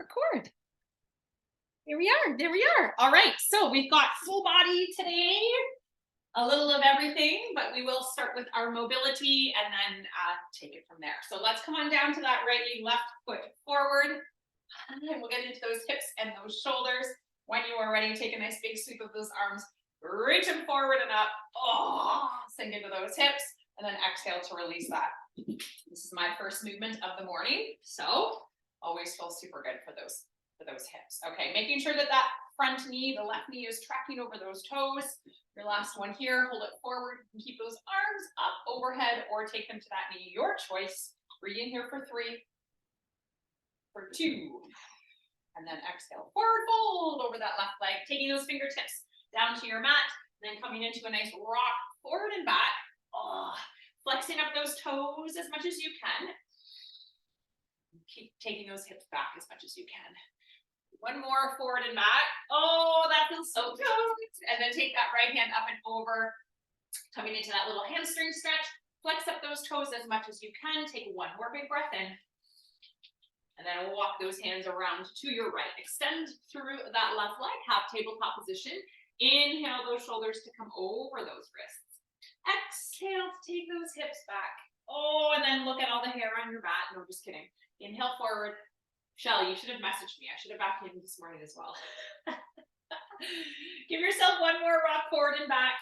record. Here we are. There we are. All right. So we've got full body today, a little of everything, but we will start with our mobility and then take it from there. So let's come on down to that right knee, left foot forward. And then we'll get into those hips and those shoulders. When you are ready, take a nice big sweep of those arms, reach them forward and up. Oh, sink into those hips and then exhale to release that. This is my first movement of the morning. So always feels super good for those hips. Okay, making sure that that front knee, the left knee is tracking over those toes. Your last one here, hold it forward and keep those arms up overhead or take them to that knee, your choice. Breathe in here for 3, for 2, and then exhale, forward fold over that left leg, taking those fingertips down to your mat, and then coming into a nice rock forward and back. Oh, flexing up those toes as much as you can. Keep taking those hips back as much as you can. One more, forward and back. Oh, that feels so good. And then take that right hand up and over, coming into that little hamstring stretch. Flex up those toes as much as you can. Take one more big breath in. And then walk those hands around to your right. Extend through that left leg, half tabletop position. Inhale those shoulders to come over those wrists. Exhale to take those hips back. Oh, and then look at all the hair on your mat. No, just kidding. Inhale forward. Shelly, you should have messaged me. I should have backed in this morning as well. Give yourself one more rock forward and back.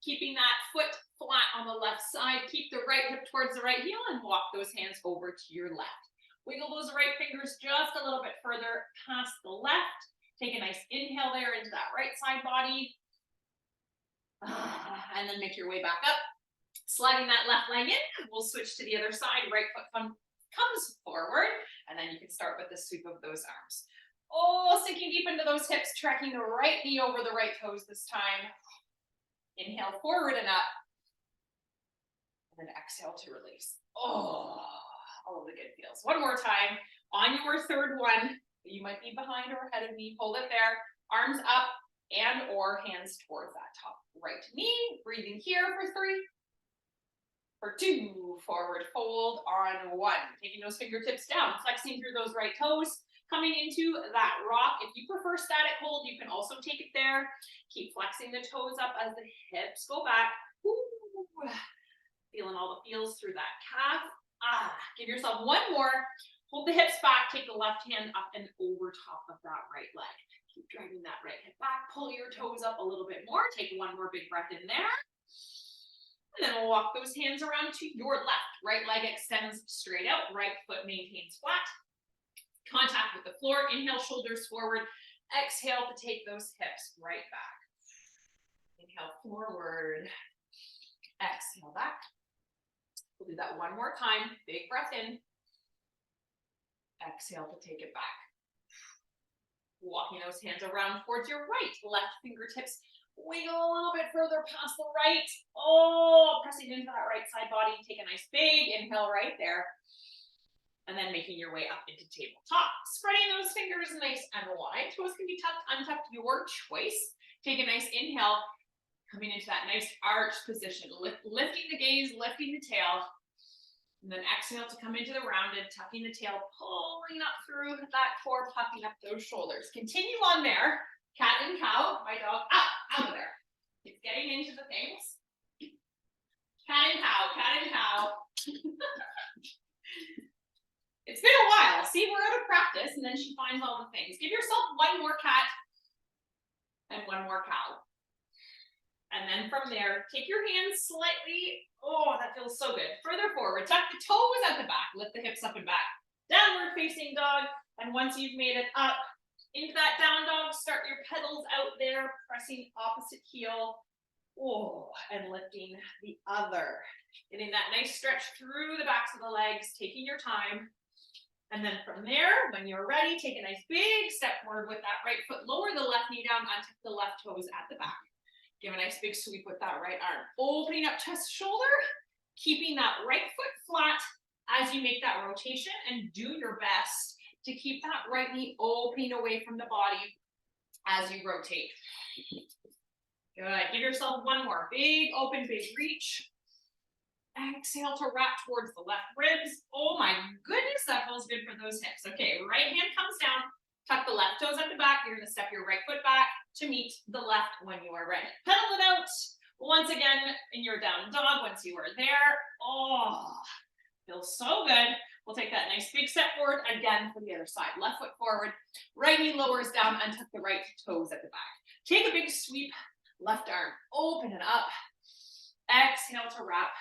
Keeping that foot flat on the left side. Keep the right hip towards the right heel and walk those hands over to your left. Wiggle those right fingers just a little bit further past the left. Take a nice inhale there into that right side body. And then make your way back up. Sliding that left leg in. We'll switch to the other side. Right foot comes forward. And then you can start with the sweep of those arms. Oh, sinking deep into those hips, tracking the right knee over the right toes this time. Inhale forward and up. And then exhale to release. Oh, all of the good feels. One more time. On your third one, you might be behind or ahead of me. Hold it there. Arms up and or hands towards that top right knee. Breathing here for 3. For 2, forward fold on 1. Taking those fingertips down, flexing through those right toes, coming into that rock. If you prefer static hold, you can also take it there. Keep flexing the toes up as the hips go back. Ooh. Feeling all the feels through that calf. Give yourself one more. Hold the hips back, take the left hand up and over top of that right leg. Keep driving that right hip back, pull your toes up a little bit more. Take one more big breath in there. And then we'll walk those hands around to your left. Right leg extends straight out. Right foot maintains flat. Contact with the floor. Inhale, shoulders forward. Exhale to take those hips right back. Inhale forward. Exhale back. We'll do that one more time. Big breath in. Exhale to take it back. Walking those hands around towards your right. Left fingertips wiggle a little bit further past the right. Oh, pressing into that right side body. Take a nice big inhale right there. And then making your way up into tabletop. Spreading those fingers nice and wide. Toes can be tucked, untucked, your choice. Take a nice inhale. Coming into that nice arch position. Lifting the gaze, lifting the tail. And then exhale to come into the rounded, tucking the tail, pulling up through that core, puffing up those shoulders. Continue on there. Cat and cow, my dog, out of there. It's getting into the things. Cat and cow, cat and cow. It's been a while. See, we're out of practice, and then she finds all the things. Give yourself one more cat and one more cow. And then from there, take your hands slightly, oh, that feels so good. Further forward, tuck the toes at the back, lift the hips up and back. Downward facing dog, and once you've made it up, into that down dog, start your pedals out there, pressing opposite heel, oh, and lifting the other. Getting that nice stretch through the backs of the legs, taking your time. And then from there, when you're ready, take a nice big step forward with that right foot, lower the left knee down, untuck the left toes at the back. Give a nice big sweep with that right arm. Opening up chest, shoulder, keeping that right foot flat as you make that rotation, and do your best to keep that right knee opening away from the body as you rotate. Good. Give yourself one more. Big open, big reach. Exhale to wrap towards the left ribs. Oh my goodness, that feels good for those hips. Okay, right hand comes down. the left toes at the back. You're gonna step your right foot back to meet the left when you are ready. Pedal it out. Once again, in your down dog, once you are there. Oh, feels so good. We'll take that nice big step forward again for the other side. Left foot forward, right knee lowers down, untuck the right toes at the back. Take a big sweep, left arm, open it up. Exhale to wrap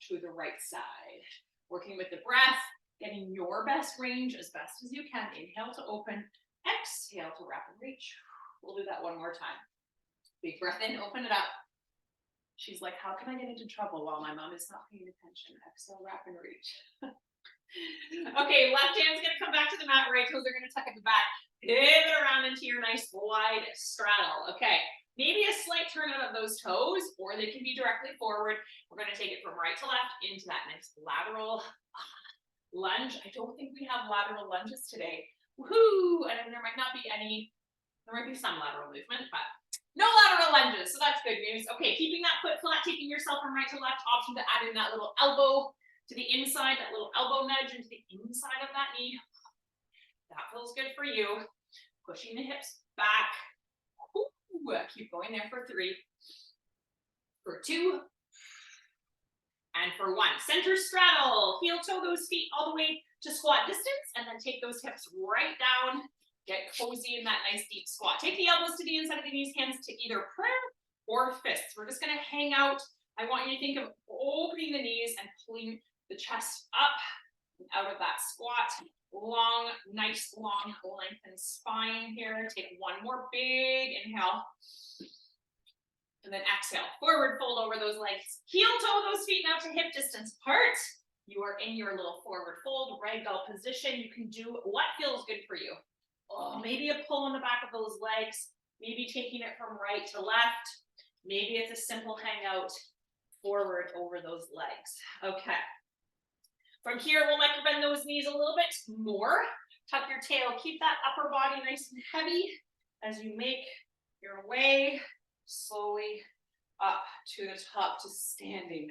to the right side. Working with the breath, getting your best range as best as you can. Inhale to open, exhale to wrap and reach. We'll do that one more time. Big breath in, open it up. She's like, how can I get into trouble while my mom is not paying attention? Exhale, wrap and reach. Okay, left hand's gonna come back to the mat, right toes are gonna tuck at the back. Pivot around into your nice wide straddle. Okay, maybe a slight turn out of those toes, or they can be directly forward. We're gonna take it from right to left into that nice lateral lunge. I don't think we have lateral lunges today. Woohoo! And there might not be any, there might be some lateral movement, but no lateral lunges, so that's good news. Okay, keeping that foot flat, taking yourself from right to left, option to add in that little elbow to the inside, that little elbow nudge into the inside of that knee. That feels good for you. Pushing the hips back. Ooh, keep going there for 3, for 2, and for 1. Center straddle. Heel toe those feet all the way to squat distance, and then take those hips right down. Get cozy in that nice deep squat. Take the elbows to the inside of the knees, hands to either prayer or fists. We're just gonna hang out. I want you to think of opening the knees and pulling the chest up and out of that squat. Long, nice, long, lengthened spine here. Take one more big inhale. And then exhale. Forward fold over those legs. Heel toe those feet now to hip distance apart. You are in your little forward fold, ragdoll position. You can do what feels good for you. Oh, maybe a pull on the back of those legs. Maybe taking it from right to left. Maybe it's a simple hangout forward over those legs. Okay. From here, we'll micro-bend those knees a little bit more. Tuck your tail. Keep that upper body nice and heavy as you make your way slowly up to the top to standing.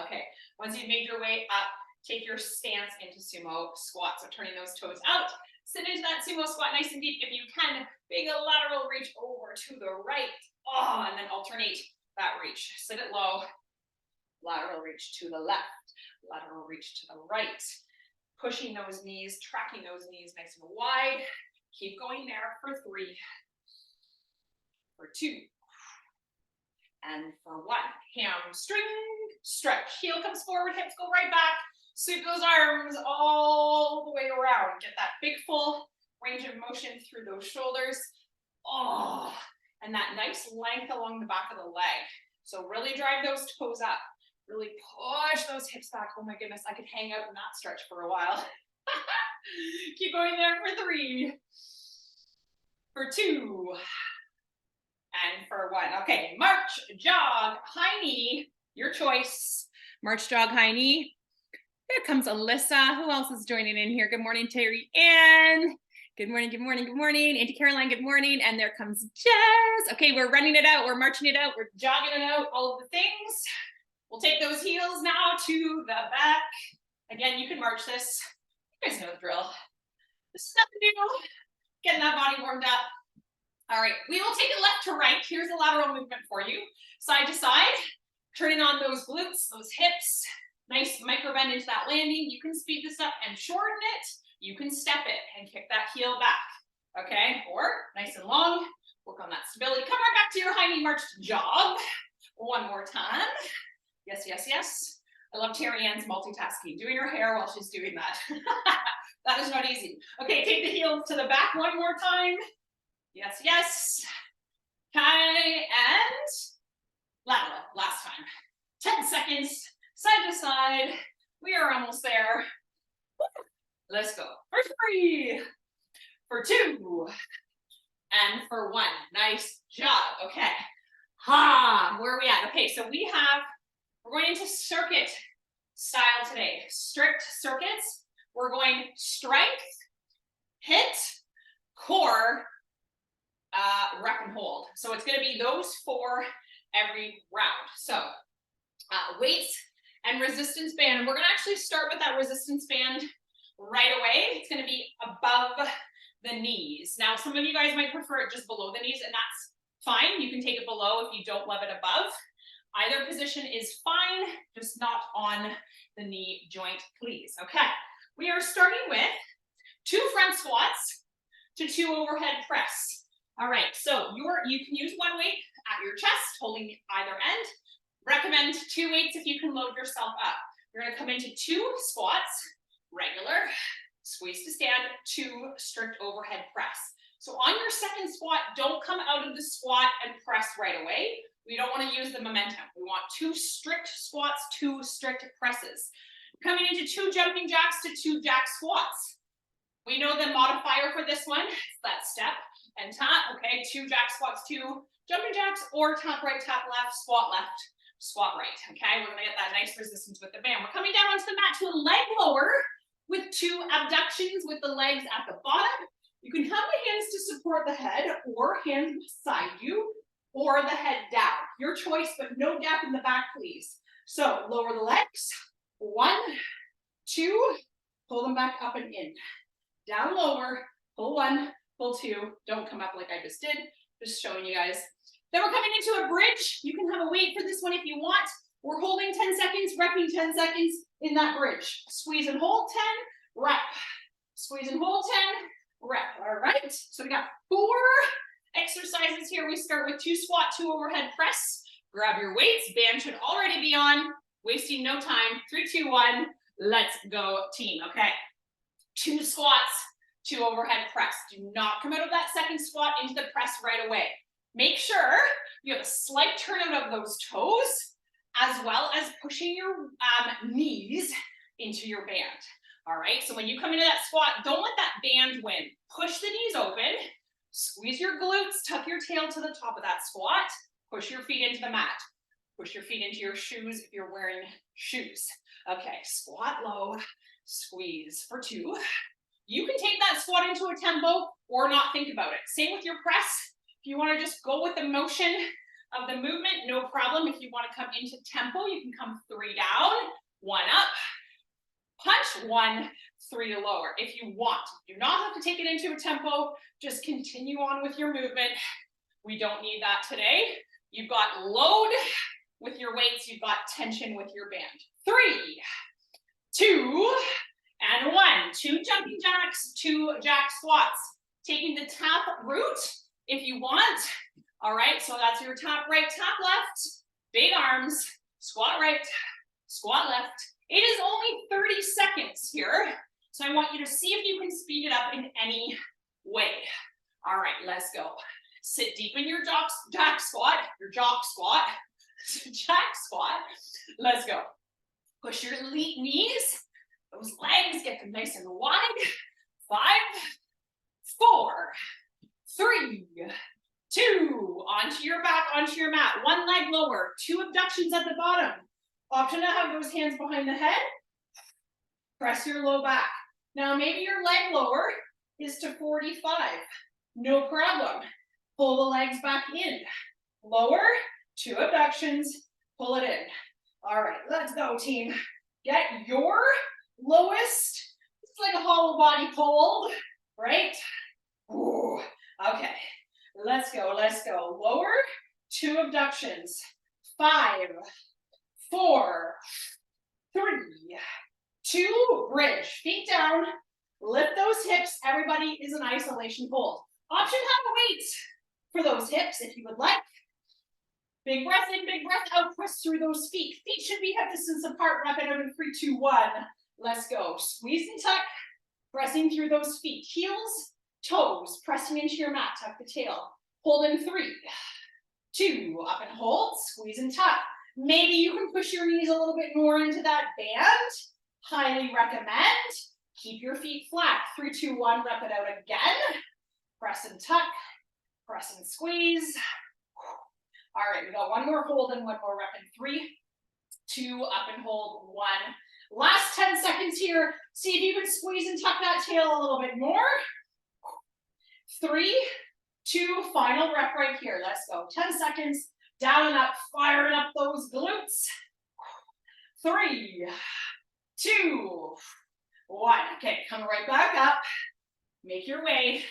Okay. Once you've made your way up, take your stance into sumo squat. So turning those toes out. Sit into that sumo squat nice and deep if you can. Big lateral reach over to the right. Oh, and then alternate that reach. Sit it low. Lateral reach to the left. Lateral reach to the right. Pushing those knees, tracking those knees nice and wide. Keep going there for 3, for 2, and for 1. Hamstring stretch. Heel comes forward, hips go right back. Sweep those arms all the way around. Get that big full range of motion through those shoulders. Oh, and that nice length along the back of the leg. So really drive those toes up. Really push those hips back. Oh my goodness, I could hang out in that stretch for a while. Keep going there for 3, for 2, and for 1. Okay, march, jog, high knee, your choice. March, jog, high knee. There comes Alyssa. Who else is joining in here? Good morning, Terry Ann. Good morning, good morning, good morning. Auntie Caroline, good morning. And there comes Jess. Okay, we're running it out. We're marching it out. We're jogging it out. All of the things. We'll take those heels now to the back. Again, you can march this. You guys know the drill. This is nothing new. Getting that body warmed up. All right, we will take it left to right. Here's a lateral movement for you. Side to side, turning on those glutes, those hips. Nice micro bend into that landing. You can speed this up and shorten it. You can step it and kick that heel back. Okay, or nice and long. Work on that stability. Come right back to your high knee march jog. One more time. Yes, yes, yes. I love Terry Ann's multitasking, doing her hair while she's doing that. That is not easy. Okay, take the heels to the back one more time. Yes, yes. Okay, and lateral, last time. 10 seconds, side to side. We are almost there. Let's go. For 3, for 2, and for 1. Nice job. Okay. Where are we at? Okay, so we're going into circuit style today. Strict circuits. We're going strength, HIIT, core, rep and hold. So it's going to be those 4 every round. So weights and resistance band. And we're going to actually start with that resistance band right away. It's going to be above the knees. Now, some of you guys might prefer it just below the knees, and that's fine. You can take it below if you don't love it above. Either position is fine, just not on the knee joint, please. Okay, we are starting with 2 front squats to 2 overhead press. All right, so you can use one weight at your chest, holding either end. Recommend 2 weights if you can load yourself up. You're gonna come into 2 squats, regular, squeeze to stand, 2 strict overhead press. So on your second squat, don't come out of the squat and press right away. We don't want to use the momentum. We want 2 strict squats, 2 strict presses. Coming into 2 jumping jacks to 2 jack squats. We know the modifier for this one, it's that step and tap, okay? 2 jack squats, 2 jumping jacks, or tap right, tap left, squat right, okay? We're gonna get that nice resistance with the band. We're coming down onto the mat to a leg lower with 2 abductions with the legs at the bottom. You can have the hands to support the head or hands beside you or the head down. Your choice, but no gap in the back, please. So lower the legs, 1, 2, pull them back up and in. Down lower, pull 1, pull 2. Don't come up like I just did, just showing you guys. Then we're coming into a bridge. You can have a weight for this one if you want. We're holding 10 seconds, repping 10 seconds in that bridge. Squeeze and hold 10, rep. Squeeze and hold 10, rep. All right, so we got 4 exercises here. We start with 2 squat, 2 overhead press. Grab your weights. Band should already be on. Wasting no time. 3, 2, 1. Let's go, team. Okay. 2 squats, 2 overhead press. Do not come out of that second squat into the press right away. Make sure you have a slight turn out of those toes, as well as pushing your knees into your band. All right, so when you come into that squat, don't let that band win. Push the knees open, squeeze your glutes, tuck your tail to the top of that squat, push your feet into the mat. Push your feet into your shoes if you're wearing shoes. Okay, squat low, squeeze for 2. You can take that squat into a tempo or not think about it. Same with your press. If you want to just go with the motion of the movement, no problem. If you want to come into tempo, you can come 3 down, 1 up, punch, 1, 3 to lower. If you want, do not have to take it into a tempo. Just continue on with your movement. We don't need that today. You've got load with your weights. You've got tension with your band. 3, 2, and 1. 2 jumping jacks, 2 jack squats. Taking the tap route if you want. All right, so that's your tap right, tap left. Big arms, squat right, squat left. It is only 30 seconds here, so I want you to see if you can speed it up in any way. All right, let's go. Sit deep in your jack squat, jack squat. Let's go. Push your knees, those legs, get them nice and wide. 5, 4, 3, 2, onto your back, onto your mat. 1 leg lower, 2 abductions at the bottom. Option to have those hands behind the head. Press your low back. Now maybe your leg lower is to 45. No problem. Pull the legs back in. Lower, 2 abductions, pull it in. All right, let's go, team. Get your lowest, it's like a hollow body hold, right? Ooh, okay, let's go, let's go. Lower, 2 abductions. 5, 4, 3, 2, bridge. Feet down, lift those hips. Everybody is in isolation hold. Option have a weight for those hips if you would like. Big breath in, big breath out, press through those feet. Feet should be hip distance apart. Wrap it out in 3, 2, 1. Let's go. Squeeze and tuck, pressing through those feet. Heels, toes, pressing into your mat. Tuck the tail. Hold in 3, 2, up and hold. Squeeze and tuck. Maybe you can push your knees a little bit more into that band. Highly recommend. Keep your feet flat. 3, 2, 1. Rep it out again. Press and tuck. Press and squeeze. All right, we got 1 more hold and 1 more rep in 3, 2, up and hold, 1. Last 10 seconds here. See if you can squeeze and tuck that tail a little bit more. 3, 2, final rep right here. Let's go. 10 seconds. Down and up, firing up those glutes. 3, 2, 1. Okay, coming right back up. make your way,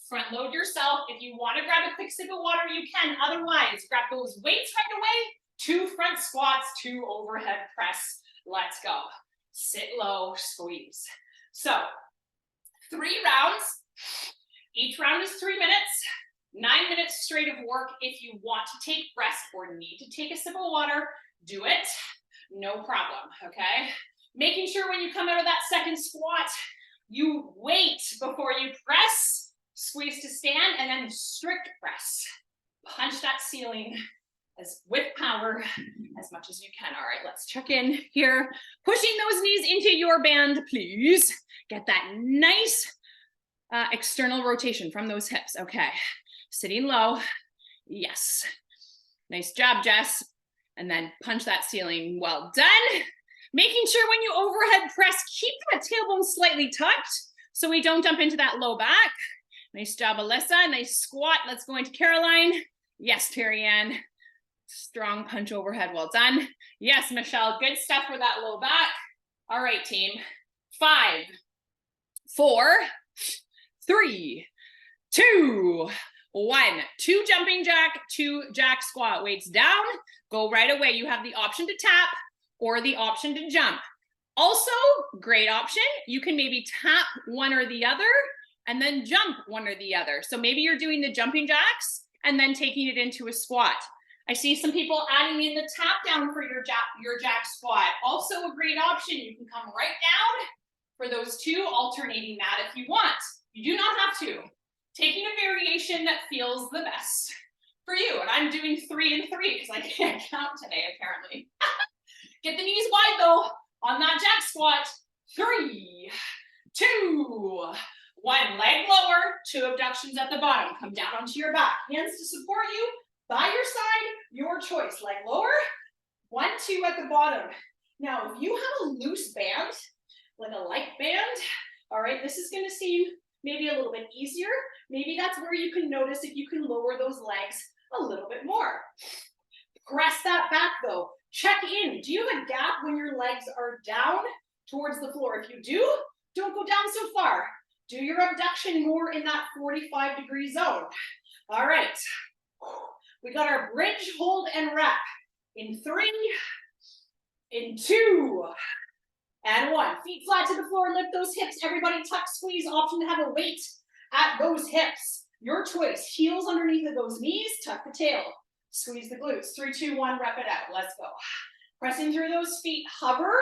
front load yourself. If you want to grab a quick sip of water, you can. Otherwise, grab those weights right away. 2 front squats, 2 overhead press. Let's go. Sit low, squeeze. So 3 rounds. Each round is 3 minutes. 9 minutes straight of work. If you want to take rest or need to take a sip of water, do it. No problem, okay? Making sure when you come out of that second squat, you wait before you press, squeeze to stand, and then strict press. Punch that ceiling with power as much as you can. All right, let's check in here. Pushing those knees into your band, please. Get that nice external rotation from those hips. Okay, sitting low. Yes. Nice job, Jess. And then punch that ceiling. Well done. Making sure when you overhead press, keep that tailbone slightly tucked so we don't dump into that low back. Nice job, Alyssa. Nice squat. Let's go into Caroline. Yes, Terry Ann. Strong punch overhead. Well done. Yes, Michelle. Good stuff for that low back. All right, team. 5, 4, 3, 2, 1. 2 jumping jack, 2 jack squat. Weights down. Go right away. You have the option to tap or the option to jump. Also, great option. You can maybe tap one or the other and then jump one or the other. So maybe you're doing the jumping jacks and then taking it into a squat. I see some people adding in the tap down for your jack squat. Also a great option. You can come right down for those 2, alternating that if you want. You do not have to. Taking a variation that feels the best for you. And I'm doing 3 and 3 because I can't count today, apparently. Get the knees wide though on that jack squat. 3, 2, 1. Leg lower, 2 abductions at the bottom. Come down onto your back. Hands to support you. By your side, your choice. Leg lower, 1, 2 at the bottom. Now, if you have a loose band, like a light band, all right, this is going to seem maybe a little bit easier. Maybe that's where you can notice if you can lower those legs a little bit more. Press that back though. Check in. Do you have a gap when your legs are down towards the floor? If you do, don't go down so far. Do your abduction more in that 45-degree zone. All right. We got our bridge, hold, and wrap. In 3, in 2, and 1. Feet flat to the floor, lift those hips. Everybody tuck, squeeze. Option to have a weight at those hips. Your choice. Heels underneath of those knees, tuck the tail. Squeeze the glutes. 3, 2, 1, wrap it out. Let's go. Pressing through those feet. Hover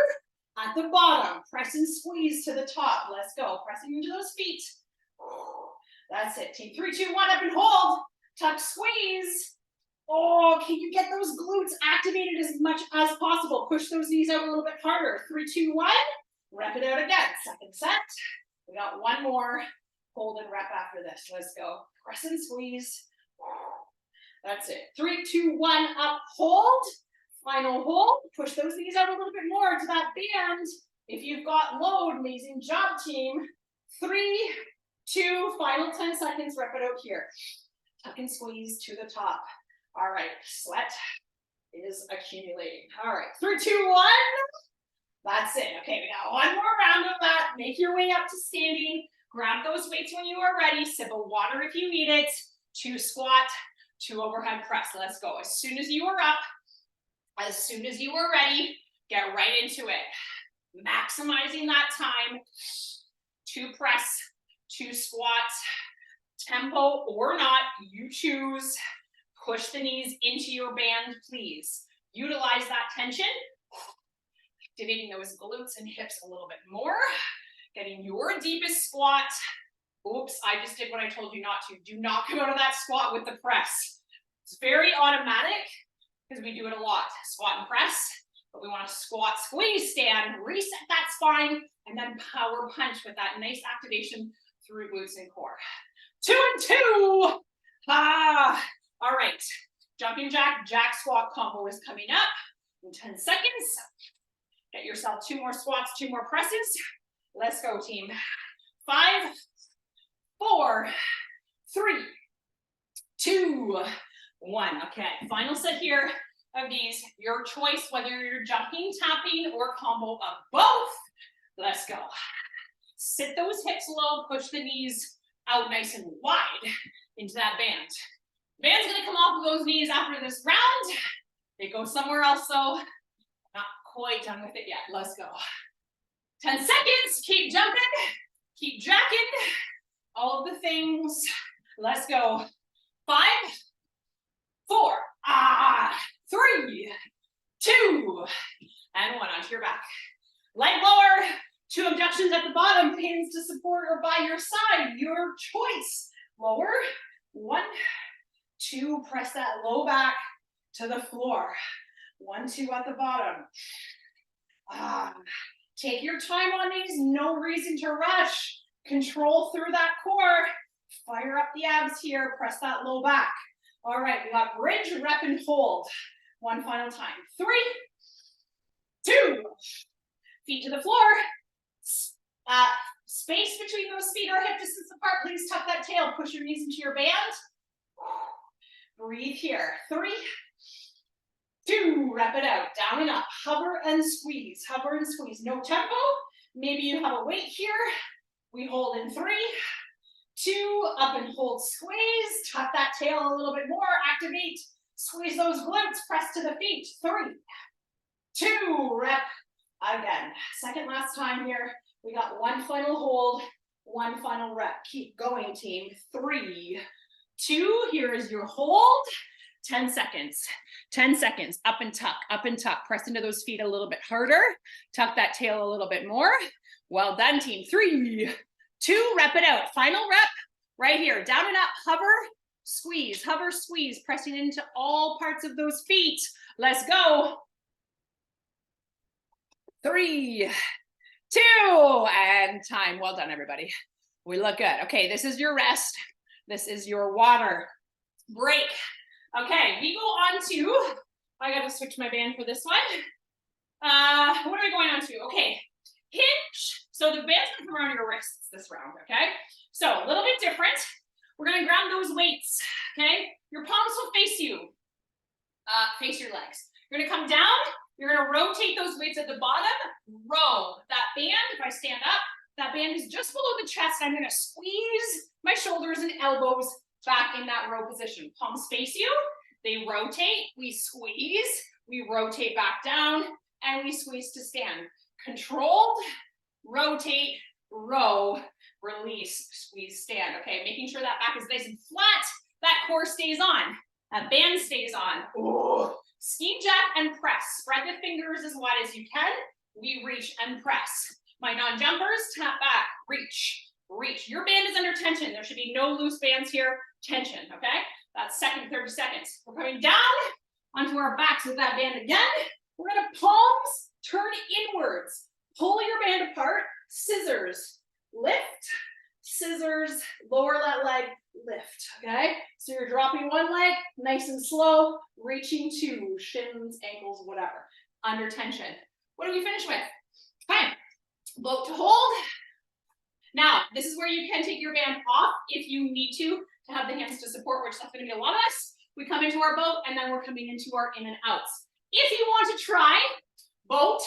at the bottom. Press and squeeze to the top. Let's go. Pressing into those feet. That's it. Team 3, 2, 1, up and hold. Tuck, squeeze. Oh, can you get those glutes activated as much as possible? Push those knees out a little bit harder. 3, 2, 1. Wrap it out again. Second set. We got 1 more. Hold and wrap after this. Let's go. Press and squeeze. That's it. 3, 2, 1. Up, hold. Final hold. Push those knees out a little bit more to that band. If you've got load, amazing job, team. 3, 2, final 10 seconds. Wrap it out here. Tuck and squeeze to the top. All right, sweat is accumulating. All right, 3, 2, 1. That's it. Okay, we got 1 more round of that. Make your way up to standing. Grab those weights when you are ready. Sip of water if you need it. 2 squat, 2 overhead press. Let's go. As soon as you are up, as soon as you are ready, get right into it. Maximizing that time. 2 press, 2 squats. Tempo or not, you choose. Push the knees into your band, please. Utilize that tension. Activating those glutes and hips a little bit more. Getting your deepest squat. Oops, I just did what I told you not to. Do not come out of that squat with the press. It's very automatic because we do it a lot. Squat and press, but we want to squat, squeeze, stand, reset that spine, and then power punch with that nice activation through glutes and core. 2 and 2. All right, jumping jack, jack squat combo is coming up in 10 seconds. Get yourself 2 more squats, 2 more presses. Let's go, team. 5, 4, 3, 2, 1. Okay, final set here of these. Your choice, whether you're jumping, tapping, or combo of both. Let's go. Sit those hips low, push the knees out nice and wide into that band. Band's gonna come off of those knees after this round. They go somewhere else though. Not quite done with it yet. Let's go. 10 seconds. Keep jumping. Keep jacking. All of the things. Let's go. 5, 4, 3, 2, and 1. Onto your back. Leg lower. 2 abductions at the bottom. Pins to support or by your side. Your choice. Lower. 1, 2. Press that low back to the floor. 1, 2 at the bottom. Take your time on these. No reason to rush. Control through that core. Fire up the abs here. Press that low back. All right, we got bridge, rep, and hold. 1 final time. 3, 2. Feet to the floor. Space between those feet are hip distance apart. Please tuck that tail. Push your knees into your band. Breathe here. 3, 2. Rep it out. Down and up. Hover and squeeze. Hover and squeeze. No tempo. Maybe you have a weight here. We hold in 3, 2. Up and hold. Squeeze. Tuck that tail a little bit more. Activate. Squeeze those glutes. Press to the feet. 3, 2. Rep again. Second last time here. We got 1 final hold. 1 final rep. Keep going, team. 3, 2. Here is your hold. 10 seconds. 10 seconds. Up and tuck. Up and tuck. Press into those feet a little bit harder. Tuck that tail a little bit more. Well done, team. 3, 2. Rep it out. Final rep right here. Down and up. Hover, squeeze. Hover, squeeze. Pressing into all parts of those feet. Let's go. 3, 2, and time. Well done, everybody. We look good. Okay, this is your rest. This is your water break. Okay, we go on to, I gotta switch my band for this one. What are we going on to? Okay, hinge. So the band's gonna come around your wrists this round, okay? So a little bit different. We're gonna grab those weights, okay? Your palms will face you. Face your legs. You're gonna come down. You're gonna rotate those weights at the bottom. Row. That band, if I stand up, that band is just below the chest. I'm gonna squeeze my shoulders and elbows back in that row position. Palms face you. They rotate. We squeeze. We rotate back down. And we squeeze to stand. Controlled. Rotate. Row. Release. Squeeze. Stand. Okay, making sure that back is nice and flat. That core stays on. That band stays on. Ooh. Ski jack and press. Spread the fingers as wide as you can. We reach and press. My non-jumpers, tap back, reach, reach. Your band is under tension. There should be no loose bands here. Tension, okay? That's second 30 seconds. We're coming down onto our backs with that band again. We're gonna palms turn inwards. Pull your band apart. Scissors, lift, scissors, lower that leg, lift, okay? So you're dropping one leg, nice and slow, reaching to shins, ankles, whatever, under tension. What do we finish with? Okay, boat to hold. Now, this is where you can take your band off if you need to have the hands to support, which that's gonna be a lot of us. We come into our boat and then we're coming into our in and outs. If you want to try boat,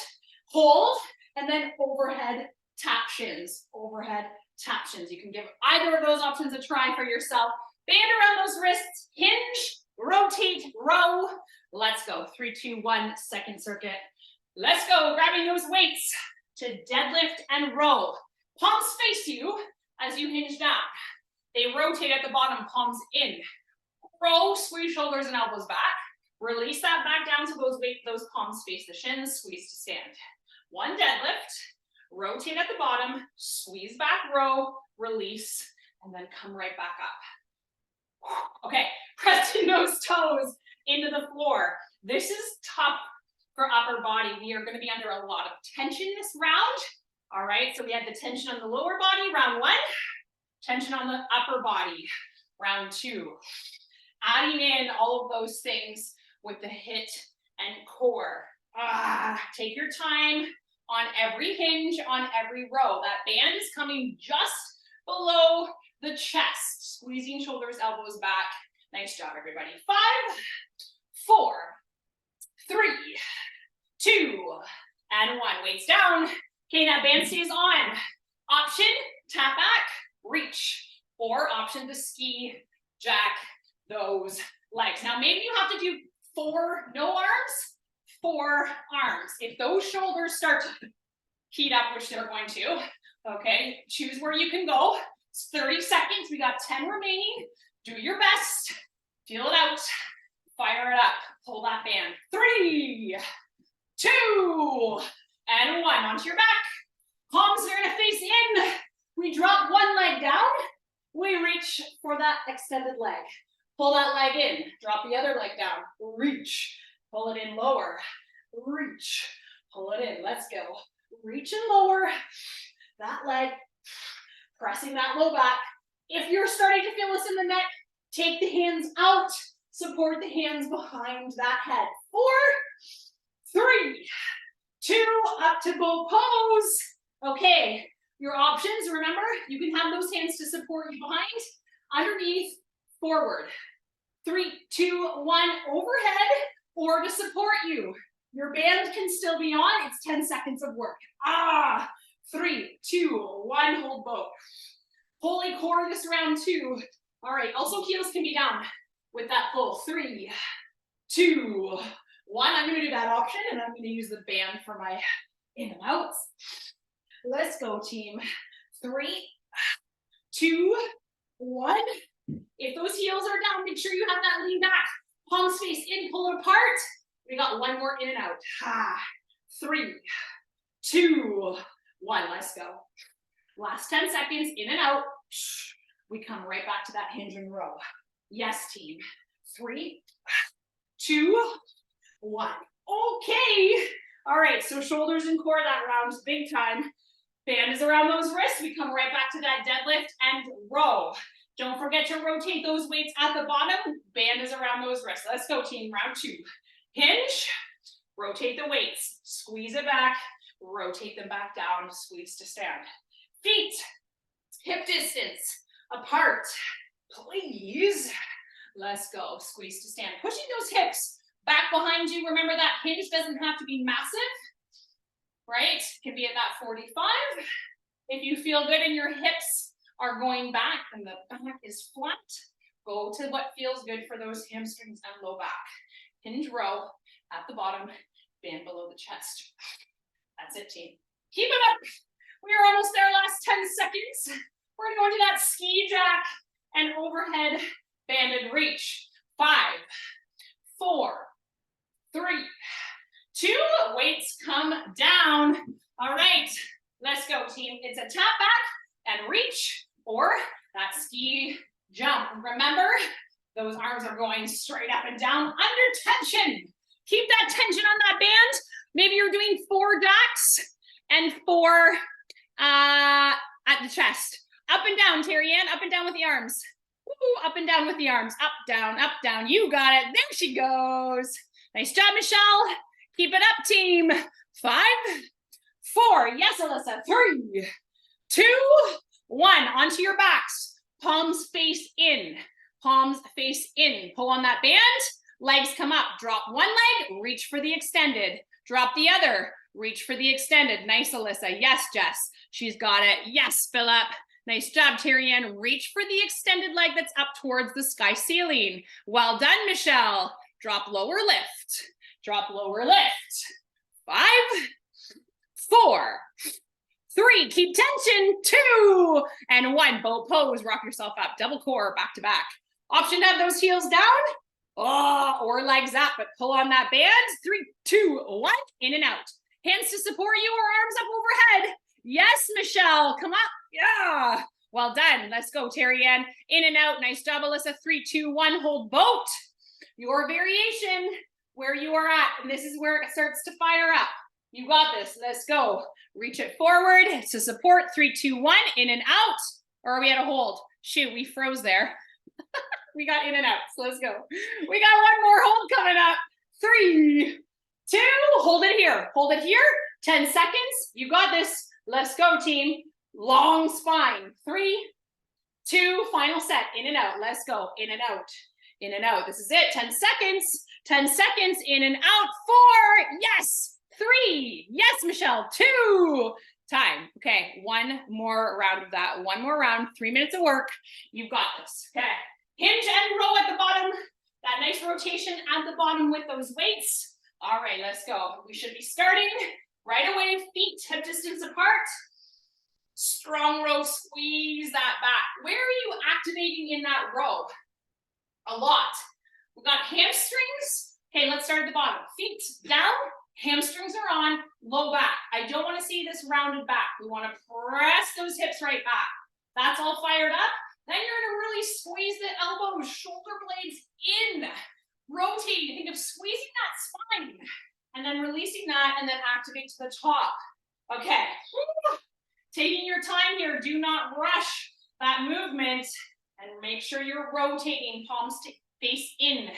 hold, and then overhead tap shins, overhead tap shins. You can give either of those options a try for yourself. Band around those wrists, hinge, rotate, row. Let's go. 3, 2, 1, second circuit. Let's go. Grabbing those weights to deadlift and row. Palms face you as you hinge down. They rotate at the bottom, palms in. Row, squeeze shoulders and elbows back. Release that back down to those palms face the shins, squeeze to stand. 1 deadlift, rotate at the bottom, squeeze back, row, release, and then come right back up. Okay, pressing those toes into the floor. This is tough for upper body. We are going to be under a lot of tension this round. All right, so we had the tension on the lower body, round 1. Tension on the upper body, round 2. Adding in all of those things with the HIIT and core. Take your time on every hinge, on every row. That band is coming just below the chest. Squeezing shoulders, elbows back. Nice job, everybody. 5, 4, 3, 2, and 1. Weights down. Okay, that band stays on. Option, tap back, reach, or option to ski jack those legs. Now, maybe you have to do 4 no arms, 4 arms. If those shoulders start to heat up, which they're going to, okay, choose where you can go. It's 30 seconds. We got 10 remaining. Do your best. Feel it out. Fire it up. Pull that band. 3, 2, and 1. Onto your back. Palms are gonna face in. We drop one leg down. We reach for that extended leg. Pull that leg in. Drop the other leg down. Reach. Pull it in lower. Reach. Pull it in. Let's go. Reach and lower. That leg. Pressing that low back. If you're starting to feel this in the neck, take the hands out. Support the hands behind that head. 4, 3, 2, up to bow pose. Okay, your options, remember, you can have those hands to support you behind, underneath, forward. 3, 2, 1, overhead, or to support you. Your band can still be on. It's 10 seconds of work. 3, 2, 1, hold both. Holy core this round 2. All right, also heels can be down with that pull. 3, 2, 1. I'm gonna do that option and I'm gonna use the band for my in and outs. Let's go, team. 3, 2, 1. If those heels are down, make sure you have that lean back. Palms face in, pull it apart. We got one more in and out. 3, 2, 1. Let's go. Last 10 seconds, in and out. We come right back to that hinge and row. Yes, team. 3, 2, 1. Okay. All right, so shoulders and core that round, big time. Band is around those wrists. We come right back to that deadlift and row. Don't forget to rotate those weights at the bottom. Band is around those wrists. Let's go, team. Round 2. Hinge, rotate the weights. Squeeze it back, rotate them back down, squeeze to stand. Feet, hip distance apart, please. Let's go, squeeze to stand. Pushing those hips back behind you. Remember that hinge doesn't have to be massive, right? It can be at that 45. If you feel good and your hips are going back and the back is flat, go to what feels good for those hamstrings and low back. Hinge row at the bottom, band below the chest. That's it, team. Keep it up. We are almost there, last 10 seconds. We're gonna go into that ski jack and overhead banded reach. 5, 4, 3, 2, weights come down. All right, let's go, team. It's a tap back and reach, or that ski jump. Remember, those arms are going straight up and down under tension. Keep that tension on that band. Maybe you're doing 4 jacks and 4 at the chest. Up and down, Terry Ann, up and down with the arms. Woo, up and down with the arms. Up, down. You got it. There she goes. Nice job, Michelle. Keep it up, team. 5, 4. Yes, Alyssa. 3, 2, 1. Onto your backs. Palms face in. Palms face in. Pull on that band. Legs come up. Drop one leg. Reach for the extended. Drop the other. Reach for the extended. Nice, Alyssa. Yes, Jess. She's got it. Yes, Philip. Nice job, Terry Ann. Reach for the extended leg that's up towards the sky ceiling. Well done, Michelle. Drop lower lift. Drop lower lift. 5, 4, 3. Keep tension. 2 and 1. Bow pose. Rock yourself up. Double core. Back to back. Option to have those heels down. Or legs up, but pull on that band. 3, 2, 1. In and out. Hands to support you or arms up overhead. Yes, Michelle. Come up. Yeah. Well done. Let's go, Terry Ann. In and out. Nice job, Alyssa. 3, 2, 1. Hold boat. Your variation where you are at. And this is where it starts to fire up. You got this. Let's go. Reach it forward to support. 3, 2, 1. In and out. Or are we at a hold? Shoot, we froze there. We got in and out. So let's go. We got one more hold coming up. 3, 2. Hold it here. Hold it here. 10 seconds. You got this. Let's go, team. Long spine. 3, 2. Final set. In and out. Let's go. In and out. In and out. This is it. 10 seconds. 10 seconds. In and out. 4. Yes. 3. Yes, Michelle. 2. Time. Okay, one more round of that. One more round, 3 minutes of work. You've got this. Okay, hinge and row at the bottom. That nice rotation at the bottom with those weights. All right, let's go. We should be starting right away. Feet hip distance apart. Strong row, squeeze that back. Where are you activating in that row? A lot. We've got hamstrings. Okay, let's start at the bottom. Feet down. Hamstrings are on, low back. I don't want to see this rounded back. We want to press those hips right back. That's all fired up. Then you're going to really squeeze the elbows, shoulder blades in. Rotate. Think of squeezing that spine. And then releasing that and then activate to the top. Okay. Taking your time here. Do not rush that movement. And make sure you're rotating, palms to face in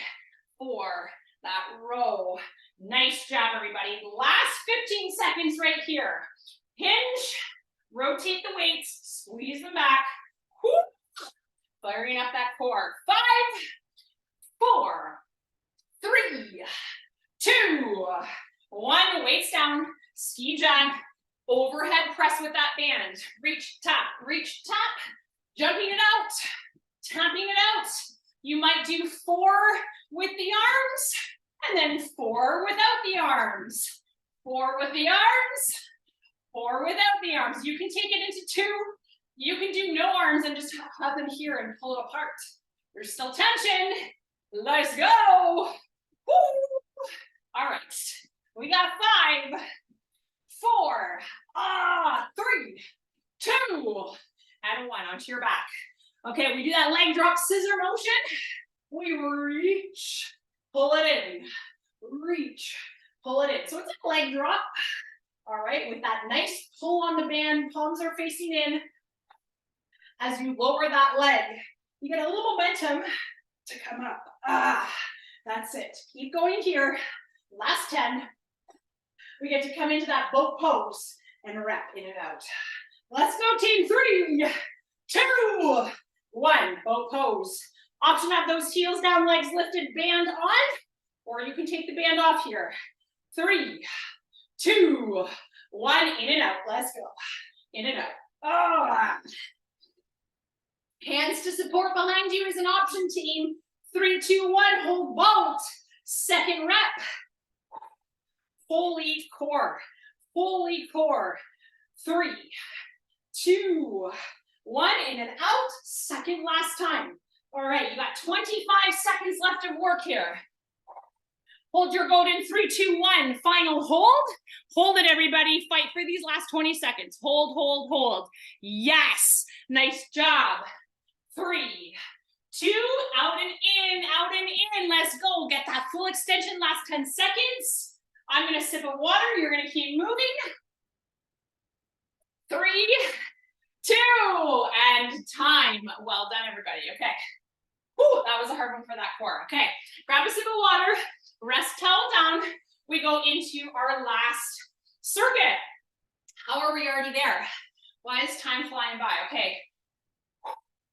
for that row. Nice job, everybody. Last 15 seconds right here. Hinge, rotate the weights, squeeze them back. Whoop. Firing up that core. 5, 4, 3, 2, 1. Weights down, ski jump, overhead press with that band. Reach, tap, jumping it out, tapping it out. You might do 4 with the arms, and then 4 without the arms. 4 with the arms, 4 without the arms. You can take it into 2. You can do no arms and just have them here and pull it apart. There's still tension. Let's go. Woo. All right. We got 5, 4, 3, 2, and 1. Onto your back. Okay, we do that leg drop scissor motion. We reach, pull it in, reach, pull it in. So it's a leg drop. All right, with that nice pull on the band, palms are facing in. As you lower that leg, you get a little momentum to come up. That's it. Keep going here. Last 10. We get to come into that boat pose and wrap in and out. Let's go, team. 3, 2, 1. Boat pose. Option to have those heels down, legs lifted, band on, or you can take the band off here. 3, 2, 1. In and out. Let's go. In and out. Hands to support behind you is an option, team. 3, 2, 1. Hold boat. Second rep. Fully core. Fully core. 3, 2, 1. In and out. Second last time. All right, you got 25 seconds left of work here. Hold your boat in 3, 2, 1. Final hold. Hold it, everybody. Fight for these last 20 seconds. Hold, hold, hold. Yes. Nice job. 3, 2, out and in, out and in. Let's go. Get that full extension. Last 10 seconds. I'm going to sip of water. You're going to keep moving. 3, 2, and time. Well done, everybody. Okay. Whew, that was a hard one for that core. Okay. Grab a sip of water. Rest towel down. We go into our last circuit. How are we already there? Why is time flying by? Okay.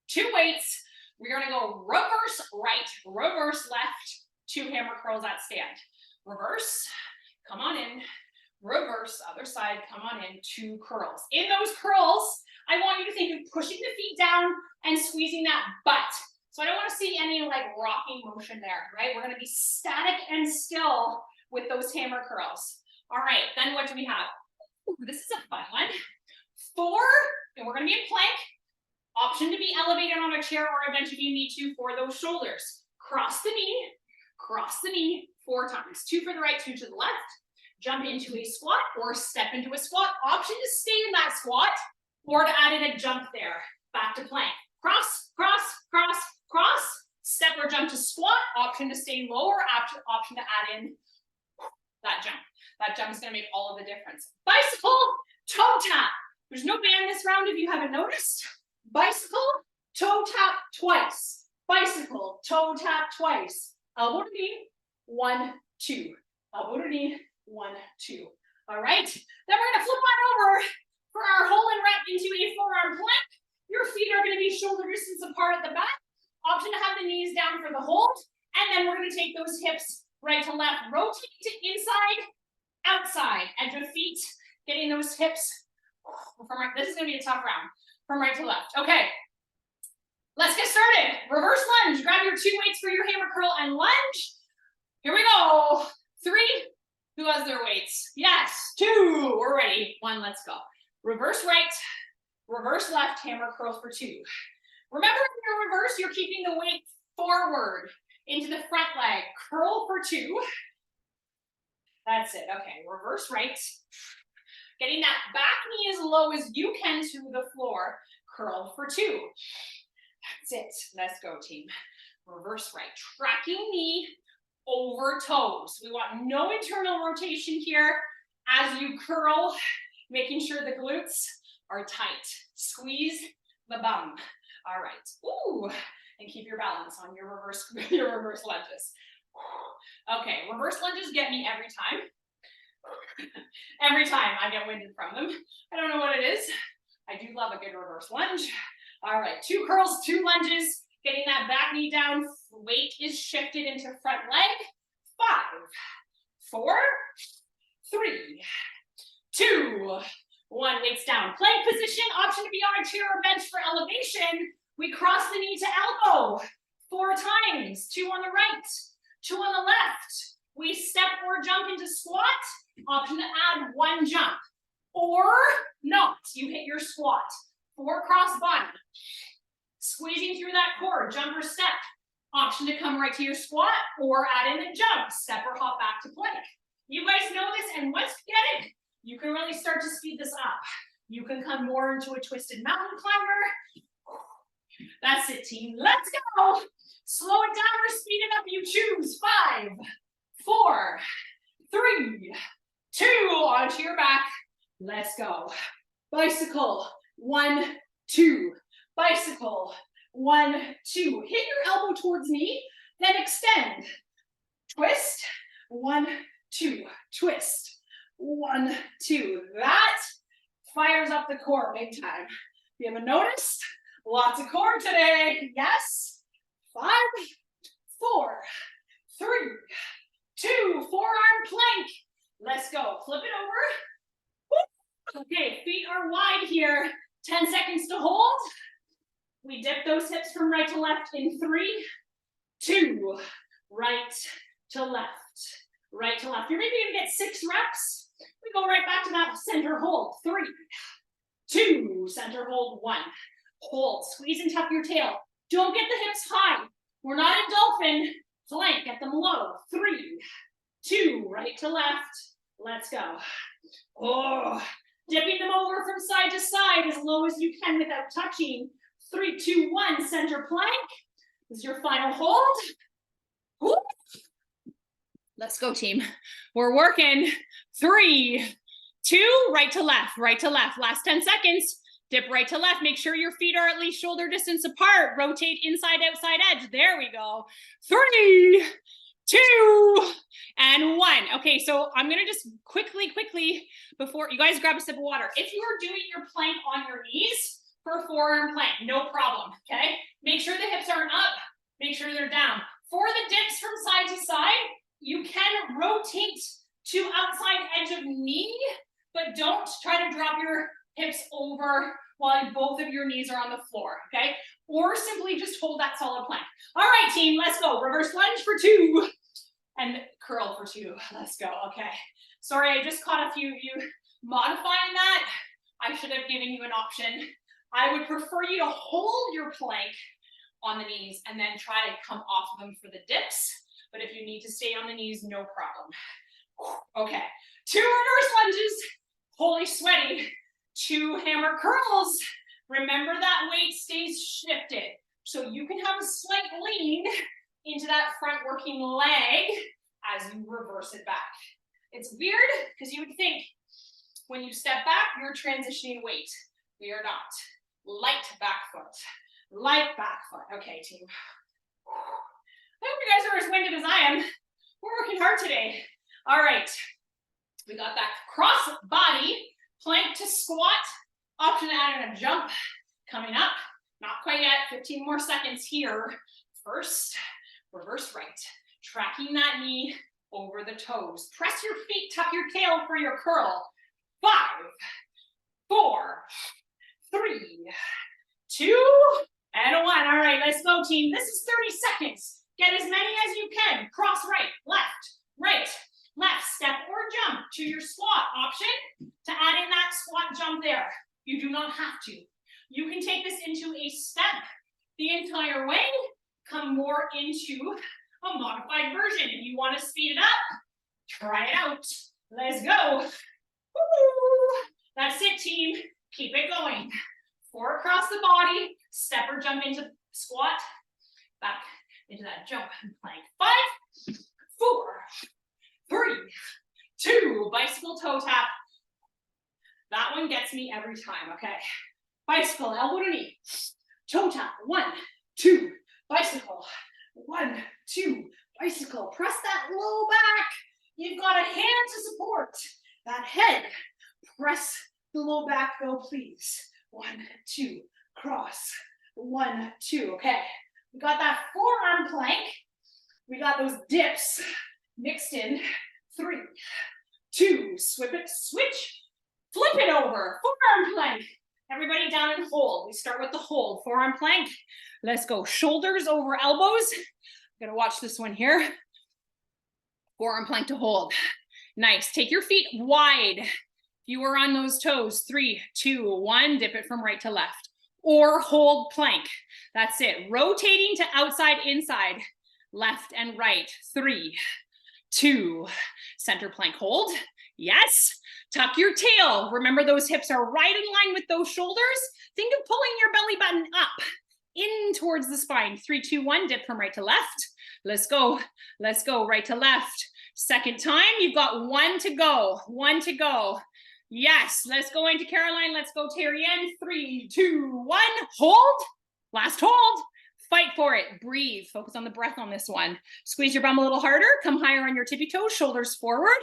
2 weights. We're going to go reverse right, reverse left, 2 hammer curls at stand. Reverse, come on in. Reverse, other side, come on in, 2 curls. In those curls, I want you to think of pushing the feet down and squeezing that butt. So I don't want to see any like rocking motion there, right? We're going to be static and still with those hammer curls. All right, then what do we have? Ooh, this is a fun one. 4, and we're going to be in plank. Option to be elevated on a chair or a bench if you need to for those shoulders. Cross the knee 4 times. 2 for the right, 2 to the left. Jump into a squat or step into a squat. Option to stay in that squat or to add in a jump there. Back to plank. Cross, cross, cross, cross. Step or jump to squat. Option to stay lower. Option to add in that jump. That jump is going to make all of the difference. Bicycle, toe tap. There's no band this round if you haven't noticed. Bicycle, toe tap twice. Bicycle, toe tap twice. Elbow to knee, 1, 2. Elbow to knee, 1, 2. All right. Then we're going to flip on over for our whole and rep into a forearm plank. Your feet are going to be shoulder distance apart at the back. Option to have the knees down for the hold. And then we're going to take those hips right to left. Rotate to inside, outside. Edge of feet, getting those hips This is gonna be a tough round. From right to left. Okay. Let's get started. Reverse lunge. Grab your 2 weights for your hammer curl and lunge. Here we go. 3. Who has their weights? Yes. 2. We're ready. 1. Let's go. Reverse right, reverse left, hammer curl for 2. Remember, in your reverse, you're keeping the weight forward into the front leg. Curl for 2. That's it. Okay. Reverse right. Getting that back knee as low as you can to the floor. Curl for 2. That's it. Let's go, team. Reverse right. Tracking knee over toes. We want no internal rotation here as you curl, making sure the glutes are tight. Squeeze the bum. All right. Ooh. And keep your balance on your reverse lunges. Okay. Reverse lunges get me every time. Every time I get winded from them. I don't know what it is. I do love a good reverse lunge. All right, 2 curls, 2 lunges, getting that back knee down. Weight is shifted into front leg. 5, 4, 3, 2, 1. Weights down. Plank position, option to be on a chair or bench for elevation. We cross the knee to elbow 4 times. 2 on the right, 2 on the left. We step or jump into squat. Option to add 1 jump. Or not. You hit your squat. 4 cross body. Squeezing through that core, jump or step. Option to come right to your squat or add in a jump, step or hop back to plank. You guys know this, and once you get it, you can really start to speed this up. You can come more into a twisted mountain climber. That's it, team. Let's go. Slow it down or speed it up. You choose. 5, 4, 3, 2. Onto your back. Let's go. Bicycle. 1, 2. Bicycle. 1, 2. Hit your elbow towards knee, then extend. Twist. 1, 2. Twist. 1, 2. That fires up the core big time. If you haven't noticed, lots of core today. Yes. 5, 4, 3, 2. Forearm plank. Let's go. Flip it over. Okay, feet are wide here. 10 seconds to hold. We dip those hips from right to left in 3, 2, right to left, right to left. You're maybe gonna get 6 reps. We go right back to that center hold. 3, 2, center hold, 1. Hold, squeeze and tuck your tail. Don't get the hips high. We're not in dolphin. Flank, get them low. 3, 2, right to left. Let's go. Oh. Dipping them over from side to side as low as you can without touching. 3, 2, 1, center plank. This is your final hold. Woo. Let's go, team. We're working. 3, 2, right to left, right to left. Last 10 seconds. Dip right to left. Make sure your feet are at least shoulder distance apart. Rotate inside, outside edge. There we go. 3, 2, and 1. Okay, so I'm gonna just quickly, before you guys grab a sip of water. If you are doing your plank on your knees for forearm plank, no problem, okay? Make sure the hips aren't up, make sure they're down. For the dips from side to side, you can rotate to outside edge of knee, but don't try to drop your hips over while both of your knees are on the floor, okay? Or simply just hold that solid plank. All right, team, let's go. Reverse lunge for 2 and curl for 2. Let's go, okay. Sorry, I just caught a few of you modifying that. I should have given you an option. I would prefer you to hold your plank on the knees and then try to come off of them for the dips. But if you need to stay on the knees, no problem. Okay, 2 reverse lunges. Holy sweaty. 2 hammer curls. Remember that weight stays shifted. So you can have a slight lean into that front working leg as you reverse it back. It's weird because you would think when you step back, you're transitioning weight. We are not. Light back foot. Light back foot. Okay, team. I hope you guys are as winded as I am. We're working hard today. All right. We got that cross body, plank to squat, option to add in a jump coming up. Not quite yet. 15 more seconds here. First, reverse right. Tracking that knee over the toes. Press your feet, tuck your tail for your curl. 5, 4, 3, 2, and 1. All right, let's go, team. This is 30 seconds. Get as many as you can. Cross right, left, step or jump to your squat option to add in that squat jump there. You do not have to. You can take this into a step the entire way, come more into a modified version. If you want to speed it up, try it out. Let's go. Woo! That's it, team. Keep it going. 4 across the body, step or jump into squat, back into that jump and plank. 5, 4, 3, 2, bicycle toe tap. That one gets me every time, okay? Bicycle, elbow to knee, toe tap, 1, 2, bicycle, 1, 2, bicycle. Press that low back. You've got a hand to support that head. Press the low back, go please. 1, 2, cross, 1, 2, okay. We got that forearm plank. We got those dips mixed in. 3, 2, switch, flip it over, forearm plank. Everybody down and hold. We start with the hold, forearm plank. Let's go, shoulders over elbows. I'm gonna watch this one here. Forearm plank to hold. Nice, take your feet wide. You are on those toes. 3, 2, 1, dip it from right to left. Or hold plank. That's it. Rotating to outside, inside, left and right. 3, 2, center plank hold. Yes. Tuck your tail. Remember those hips are right in line with those shoulders. Think of pulling your belly button up in towards the spine. 3, 2, 1, dip from right to left. Let's go. Let's go. Right to left. Second time. You've got 1 to go. 1 to go. Yes, let's go into Caroline. Let's go, Terrienne. 3, 2, 1. Hold. Last hold. Fight for it. Breathe. Focus on the breath on this one. Squeeze your bum a little harder. Come higher on your tippy toes. Shoulders forward.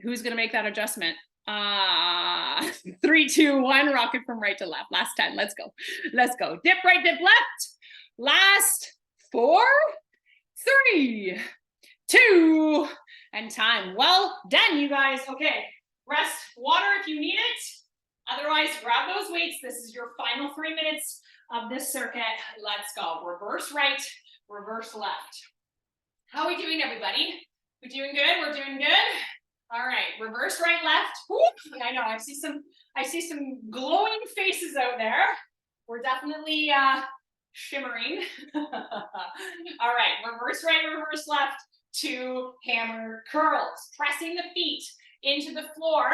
Who's going to make that adjustment? 3, 2, 1. Rock it from right to left. Last 10. Let's go. Let's go. Dip right, dip left. Last 4, 3, 2, and time. Well done, you guys. Okay. Rest, water if you need it. Otherwise, grab those weights. This is your final 3 minutes of this circuit. Let's go. Reverse right, reverse left. How are we doing, everybody? We doing good? We're doing good? All right, reverse right, left. Whoop. I know, I see some glowing faces out there. We're definitely shimmering. All right, reverse right, reverse left. 2 hammer curls. Pressing the feet into the floor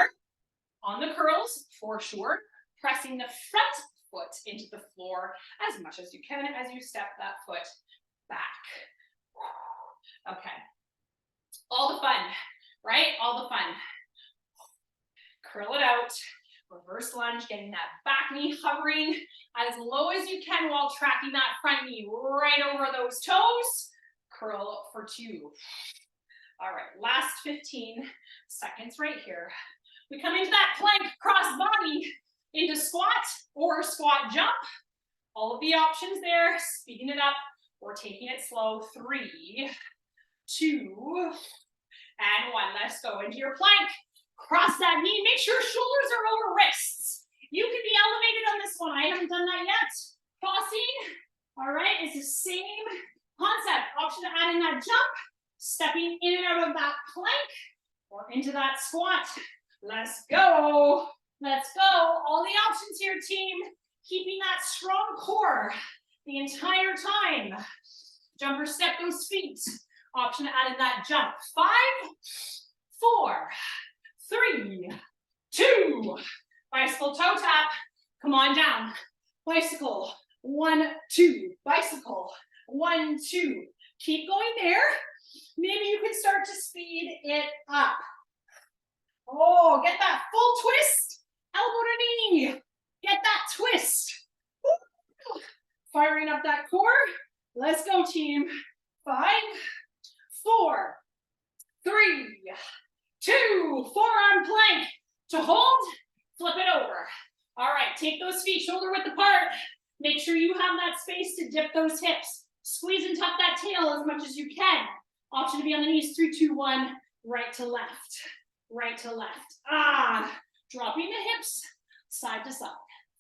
on the curls for sure. Pressing the front foot into the floor as much as you can as you step that foot back. Okay. All the fun, right? All the fun. Curl it out. Reverse lunge, getting that back knee hovering as low as you can while tracking that front knee right over those toes. Curl for 2. All right, last 15 seconds right here. We come into that plank, cross body into squat or squat jump. All of the options there, speeding it up or taking it slow. 3, 2, and 1. Let's go into your plank. Cross that knee. Make sure shoulders are over wrists. You can be elevated on this one. I haven't done that yet. Crossing. All right, it's the same concept. Option to add in that jump. Stepping in and out of that plank or into that squat. Let's go. Let's go. All the options here, team. Keeping that strong core the entire time. Jump or step those feet. Option to add in that jump. 5, 4, 3, 2. Bicycle toe tap. Come on down. Bicycle. 1, 2. Bicycle. 1, 2. Keep going there. Maybe you can start to speed it up. Oh, get that full twist. Elbow to knee. Get that twist. Woo. Firing up that core. Let's go, team. 5, 4, 3, 2. Forearm plank. To hold, flip it over. All right, take those feet shoulder width apart. Make sure you have that space to dip those hips. Squeeze and tuck that tail as much as you can. Option to be on the knees. 3, 2, 1. Right to left. Right to left. Dropping the hips side to side.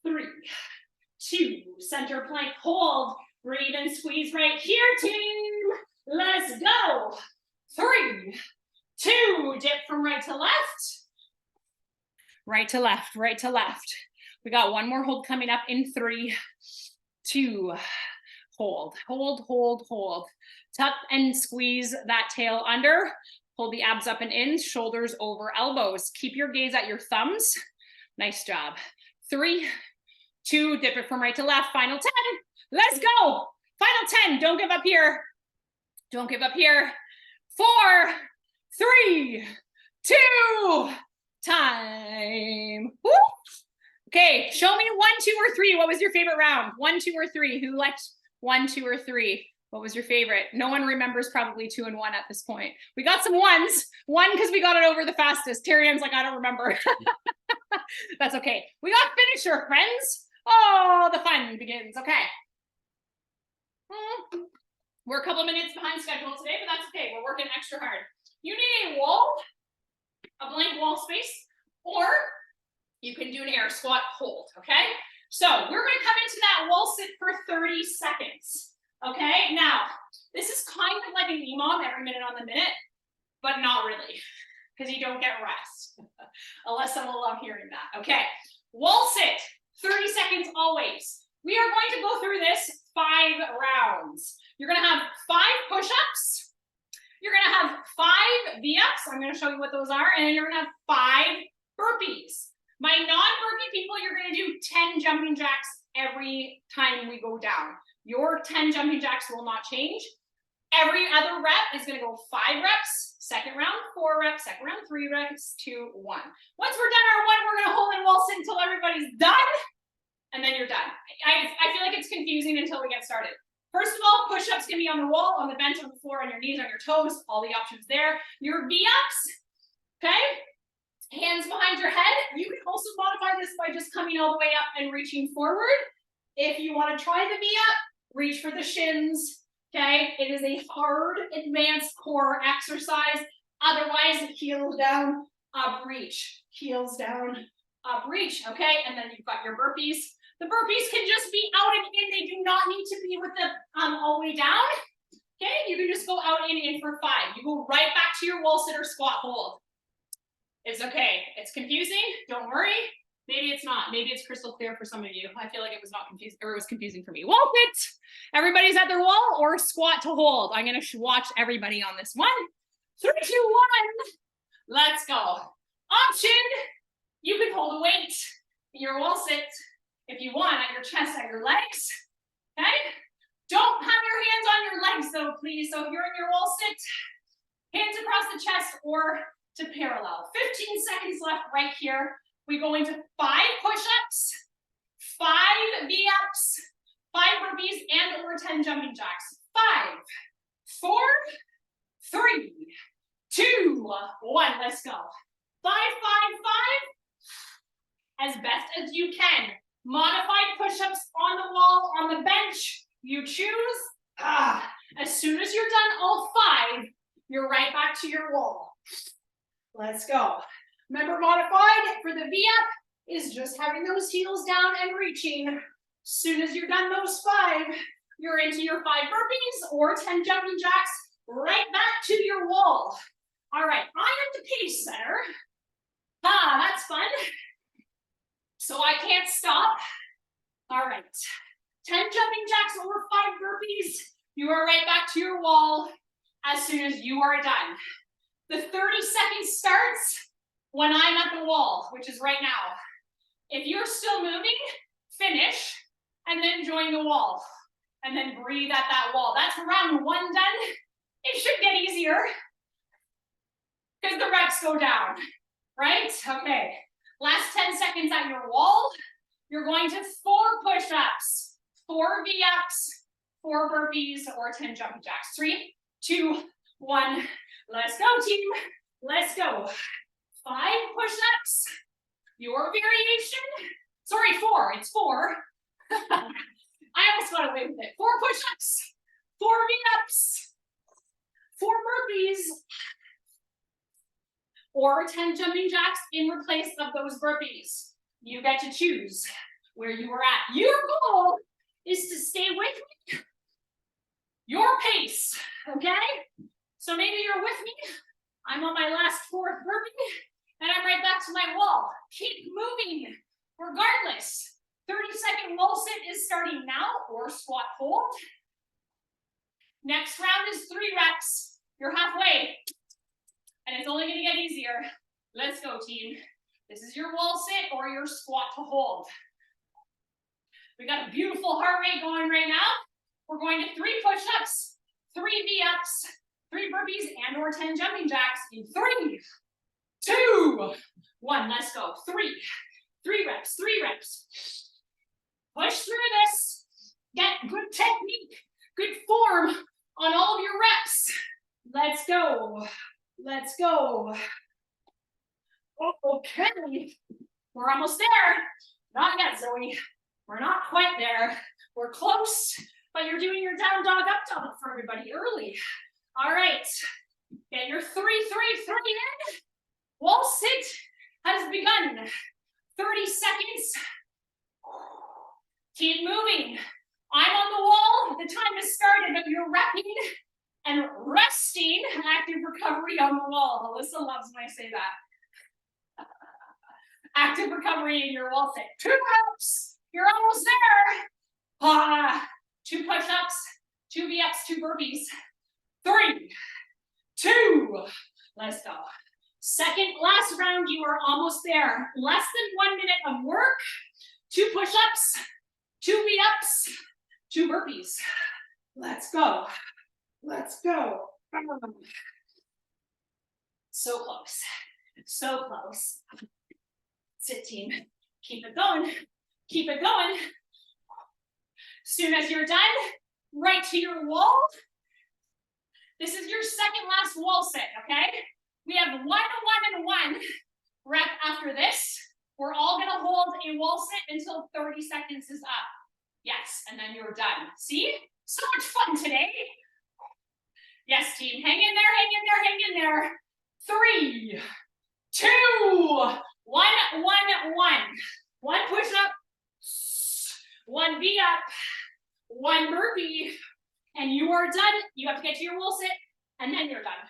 3, 2, center plank, hold, breathe and squeeze right here, team. Let's go. 3, 2, dip from right to left. Right to left, right to left. We got one more hold coming up in 3, 2, hold, hold, hold, hold. Tuck and squeeze that tail under. Pull the abs up and in, shoulders over elbows. Keep your gaze at your thumbs. Nice job. 3, 2, dip it from right to left. Final 10. Let's go. Final 10. Don't give up here. Don't give up here. 4, 3, 2, time. Woo. Okay, show me 1, 2, or 3. What was your favorite round? 1, 2, or 3. Who liked 1, 2, or 3? What was your favorite? No one remembers probably 2 and 1 at this point. We got some 1s. 1 because we got it over the fastest. Terry Ann's like, I don't remember. That's okay. We got finisher, friends. Oh, the fun begins. Okay. We're a couple minutes behind schedule today, but that's okay. We're working extra hard. You need a wall, a blank wall space, or you can do an air squat hold, okay? So we're gonna come into that wall sit for 30 seconds, okay? Now, this is kind of like an EMOM, every minute on the minute, but not really, because you don't get rest, unless someone will love hearing that, okay? Wall sit, 30 seconds always. We are going to go through this 5 rounds. You're gonna have 5 push-ups, you're gonna have 5 V-ups, I'm gonna show you what those are, and then you're gonna have 5 burpees. My non-burpee people, you're gonna do 10 jumping jacks every time we go down. Your 10 jumping jacks will not change. Every other rep is gonna go 5 reps, second round 4 reps, second round 3 reps, 2, 1. Once we're done our 1, we're gonna hold and wall sit until everybody's done, and then you're done. I feel like it's confusing until we get started. First of all, push-ups can be on the wall, on the bench, on the floor, on your knees, on your toes, all the options there. Your V-ups, okay? Hands behind your head. You can also modify this by just coming all the way up and reaching forward. If you want to try the V-up, reach for the shins, okay? It is a hard, advanced core exercise. Otherwise, heels down, up, reach. Heels down, up, reach, okay? And then you've got your burpees. The burpees can just be out and in. They do not need to be with the all the way down, okay? You can just go out and in for 5. You go right back to your wall sit or squat hold. It's okay. It's confusing. Don't worry. Maybe it's not. Maybe it's crystal clear for some of you. I feel like it was not confusing, or it was confusing for me. Wall sit. Everybody's at their wall or squat to hold. I'm going to watch everybody on this one. 3, 2, 1. Let's go. Option. You can hold a weight in your wall sit if you want at your chest, at your legs. Okay. Don't have your hands on your legs though, please. So if you're in your wall sit, hands across the chest or to parallel. 15 seconds left right here. We go into 5 push-ups, 5 V-ups, 5 burpees, and or 10 jumping jacks. 5, 4, 3, 2, 1. Let's go. 5, 5, 5. As best as you can. Modified push-ups on the wall, on the bench. You choose. As soon as you're done all 5, you're right back to your wall. Let's go. Remember, modified for the V-up is just having those heels down and reaching. As soon as you're done those 5, you're into your 5 burpees or 10 jumping jacks, right back to your wall. All right, I am the pace setter. That's fun. So I can't stop. All right, 10 jumping jacks or 5 burpees. You are right back to your wall as soon as you are done. The 30 seconds starts when I'm at the wall, which is right now. If you're still moving, finish, and then join the wall. And then breathe at that wall. That's round 1 done. It should get easier because the reps go down, right? Okay, last 10 seconds at your wall. You're going to 4 push-ups, 4 V-ups, 4 burpees, or 10 jumping jacks. 3, 2, 1. Let's go, team. Let's go. 5 push-ups. Your variation. Sorry, 4. It's 4. I almost got away with it. 4 push-ups, 4 V-ups, 4 burpees, or 10 jumping jacks in replace of those burpees. You get to choose where you are at. Your goal is to stay with me, your pace, okay? So maybe you're with me. I'm on my last fourth burpee, and I'm right back to my wall. Keep moving, regardless. 30-second wall sit is starting now, or squat hold. Next round is 3 reps. You're halfway, and it's only gonna get easier. Let's go, team. This is your wall sit or your squat to hold. We got a beautiful heart rate going right now. We're going to 3 push-ups, 3 V-ups, 3 burpees, and or 10 jumping jacks in 3, 2, 1. Let's go. 3 reps, 3 reps. Push through this. Get good technique, good form on all of your reps. Let's go. Let's go. Okay. We're almost there. Not yet, Zoe. We're not quite there. We're close, but you're doing your down dog, up dog for everybody early. All right. Get your 3, 3, 3 in. Wall sit has begun. 30 seconds. Keep moving. I'm on the wall. The time has started, but you're repping and resting. Active recovery on the wall. Alyssa loves when I say that. Active recovery in your wall sit. 2 reps. You're almost there. 2 push-ups, 2 V-ups, 2 burpees. 3, 2. Let's go. Second, last round, you are almost there. Less than 1 minute of work. 2 push-ups, 2 V-ups, 2 burpees. Let's go. Let's go. So close. So close. Sit, team. Keep it going. Keep it going. Soon as you're done, right to your wall. This is your second last wall sit, okay? We have 1, 1, and 1 rep after this. We're all gonna hold a wall sit until 30 seconds is up. Yes, and then you're done. See? So much fun today. Yes, team, hang in there, hang in there, hang in there. 3, 2, 1, 1, 1. 1 push up, 1 V up, 1 burpee, and you are done. You have to get to your wall sit, and then you're done.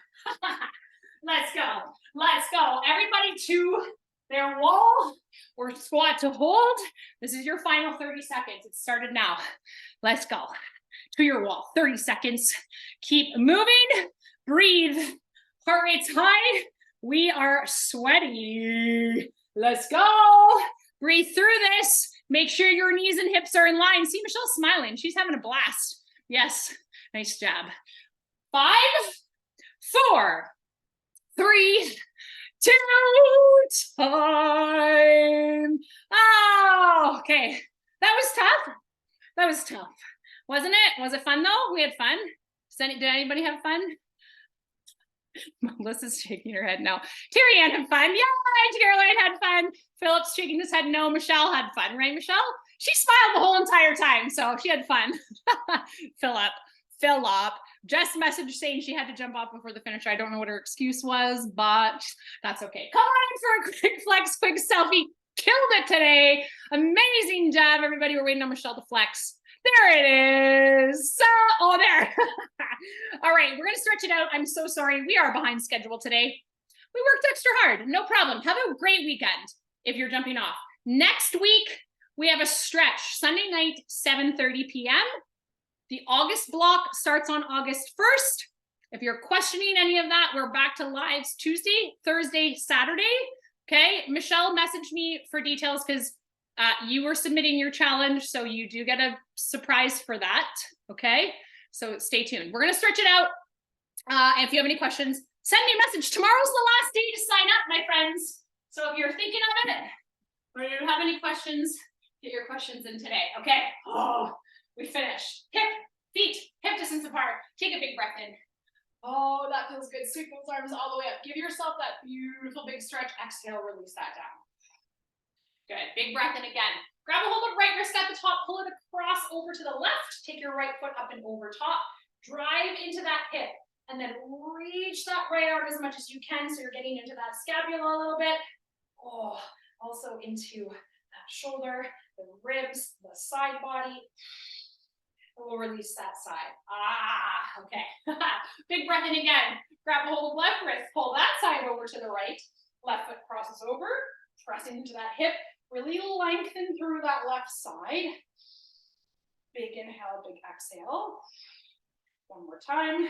Let's go. Let's go. Everybody to their wall or squat to hold. This is your final 30 seconds. It started now. Let's go. To your wall. 30 seconds. Keep moving. Breathe. Heart rate's high. We are sweaty. Let's go. Breathe through this. Make sure your knees and hips are in line. See, Michelle's smiling. She's having a blast. Yes. Nice job. 5, 4, 3, 2, time. Oh, okay. That was tough. That was tough. Wasn't it? Was it fun though? We had fun. Did anybody have fun? Melissa's shaking her head no. Terry Ann had fun. Yeah, Caroline had fun. Philip's shaking his head no. Michelle had fun, right, Michelle? She smiled the whole entire time, so she had fun. Philip just messaged saying she had to jump off before the finish. I don't know what her excuse was, but that's okay. Come on in for a quick flex, quick selfie. Killed it today. Amazing job, everybody. We're waiting on Michelle to flex. There it is. So, oh, there. All right, we're going to stretch it out. I'm so sorry. We are behind schedule today. We worked extra hard. No problem. Have a great weekend if you're jumping off. Next week, we have a stretch. Sunday night, 7:30 p.m. The August block starts on August 1st. If you're questioning any of that, we're back to lives Tuesday, Thursday, Saturday. Okay, Michelle messaged me for details because you were submitting your challenge, so you do get a surprise for that, okay? So stay tuned. We're gonna stretch it out. And if you have any questions, send me a message. Tomorrow's the last day to sign up, my friends. So if you're thinking of it, or you have any questions, get your questions in today, okay? Oh, we finished. Hip, feet, hip distance apart. Take a big breath in. Oh, that feels good. Sweep those arms all the way up. Give yourself that beautiful big stretch. Exhale, release that down. Good. Big breath in again. Grab a hold of right wrist at the top. Pull it across over to the left. Take your right foot up and over top. Drive into that hip. And then reach that right arm as much as you can. So you're getting into that scapula a little bit. Oh, also into shoulder, the ribs, the side body. And we'll release that side. Ah, okay. Big breath in again. Grab a hold of left wrist, pull that side over to the right. Left foot crosses over, pressing into that hip. Really lengthen through that left side. Big inhale, big exhale. One more time.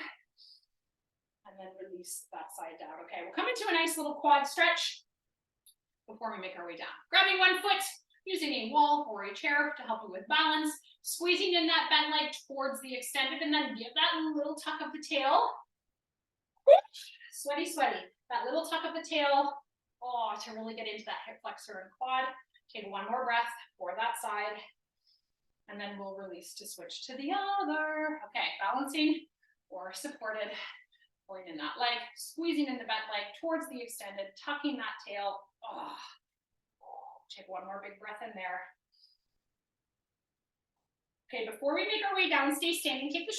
And then release that side down. Okay, we'll come into a nice little quad stretch before we make our way down. Grabbing one foot, using a wall or a chair to help you with balance. Squeezing in that bent leg towards the extended, and then give that little tuck of the tail. Sweaty, sweaty. That little tuck of the tail. Oh, to really get into that hip flexor and quad. Take one more breath for that side. And then we'll release to switch to the other. Okay, balancing or supported. Pulling in that leg, squeezing in the bent leg towards the extended, tucking that tail. Oh. Take one more big breath in there. Okay, before we make our way down, stay standing. Take the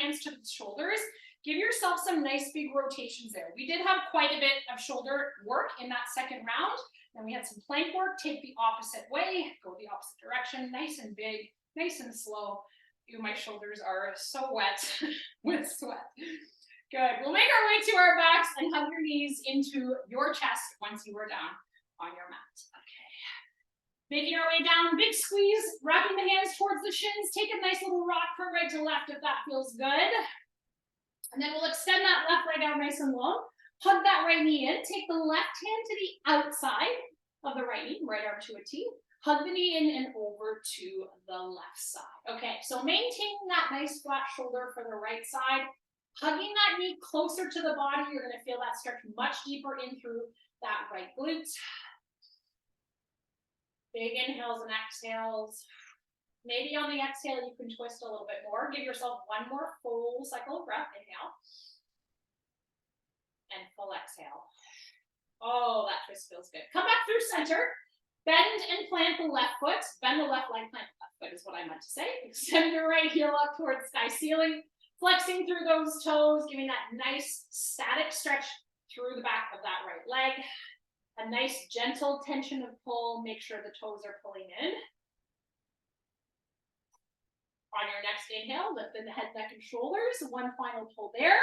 hands to the shoulders. Give yourself some nice big rotations there. We did have quite a bit of shoulder work in that second round. Then we had some plank work. Take the opposite way, go the opposite direction, nice and big, nice and slow. Ew, my shoulders are so wet with sweat. Good. We'll make our way to our backs and hug your knees into your chest once you are down on your mat. Making our way down, big squeeze, wrapping the hands towards the shins. Take a nice little rock from right to left if that feels good. And then we'll extend that left leg out nice and long. Hug that right knee in. Take the left hand to the outside of the right knee, right arm to a T. Hug the knee in and over to the left side. Okay, so maintaining that nice flat shoulder for the right side. Hugging that knee closer to the body. You're going to feel that stretch much deeper in through that right glute. Big inhales and exhales. Maybe on the exhale, you can twist a little bit more. Give yourself one more full cycle of breath. Inhale. And full exhale. Oh, that twist feels good. Come back through center. Bend and plant the left foot. Bend the left leg, plant the left foot is what I meant to say. Extend your right heel up towards sky ceiling. Flexing through those toes, giving that nice static stretch through the back of that right leg. A nice gentle tension of pull. Make sure the toes are pulling in. On your next inhale, lift in the head, neck, and shoulders. One final pull there.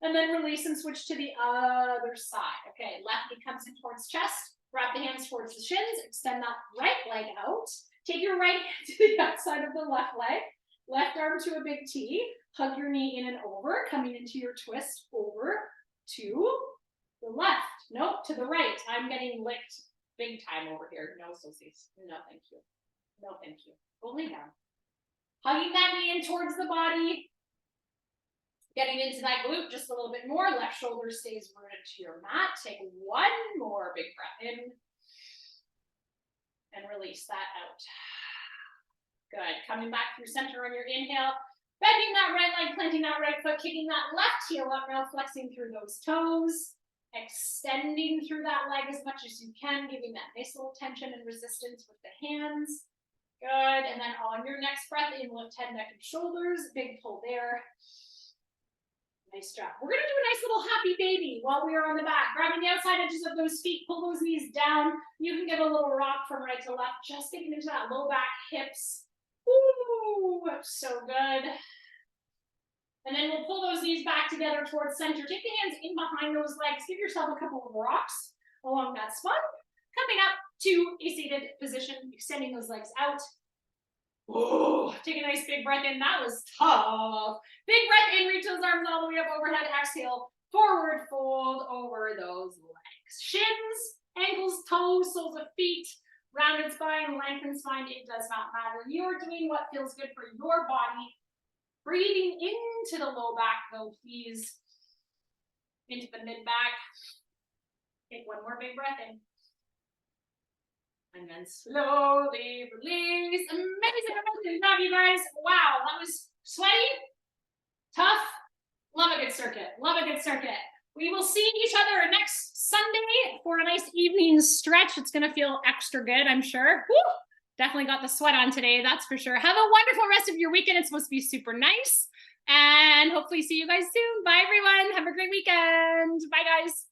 And then release and switch to the other side. Okay, left knee comes in towards chest. Wrap the hands towards the shins. Extend that right leg out. Take your right hand to the outside of the left leg. Left arm to a big T. Hug your knee in and over. Coming into your twist over to the left. Nope, to the right. I'm getting licked big time over here. No, Socies. No, thank you. No, thank you. Go lay down. Hugging that knee in towards the body. Getting into that glute just a little bit more. Left shoulder stays rooted to your mat. Take one more big breath in. And release that out. Good. Coming back through center on your inhale. Bending that right leg, planting that right foot, kicking that left heel up now, flexing through those toes. Extending through that leg as much as you can, giving that nice little tension and resistance with the hands. Good, and then on your next breath in, lift head, neck, and shoulders. Big pull there. Nice job. We're gonna do a nice little happy baby while we are on the back. Grabbing the outside edges of those feet, pull those knees down. You can give a little rock from right to left, just getting into that low back, hips. Ooh, so good. And then we'll pull those knees back together towards center. Take the hands in behind those legs. Give yourself a couple of rocks along that spine. Coming up to a seated position, extending those legs out. Ooh, take a nice big breath in. That was tough. Big breath in, reach those arms all the way up overhead. Exhale, forward fold over those legs. Shins, ankles, toes, soles of feet, rounded spine, lengthened spine. It does not matter. You're doing what feels good for your body. Breathing into the low back though, please. Into the mid back. Take one more big breath in. And then slowly release. Amazing, amazing job, you guys. Wow, that was sweaty, tough. Love a good circuit. Love a good circuit. We will see each other next Sunday for a nice evening stretch. It's going to feel extra good, I'm sure. Woo! Definitely got the sweat on today, that's for sure. Have a wonderful rest of your weekend. It's supposed to be super nice. And hopefully see you guys soon. Bye, everyone. Have a great weekend. Bye, guys.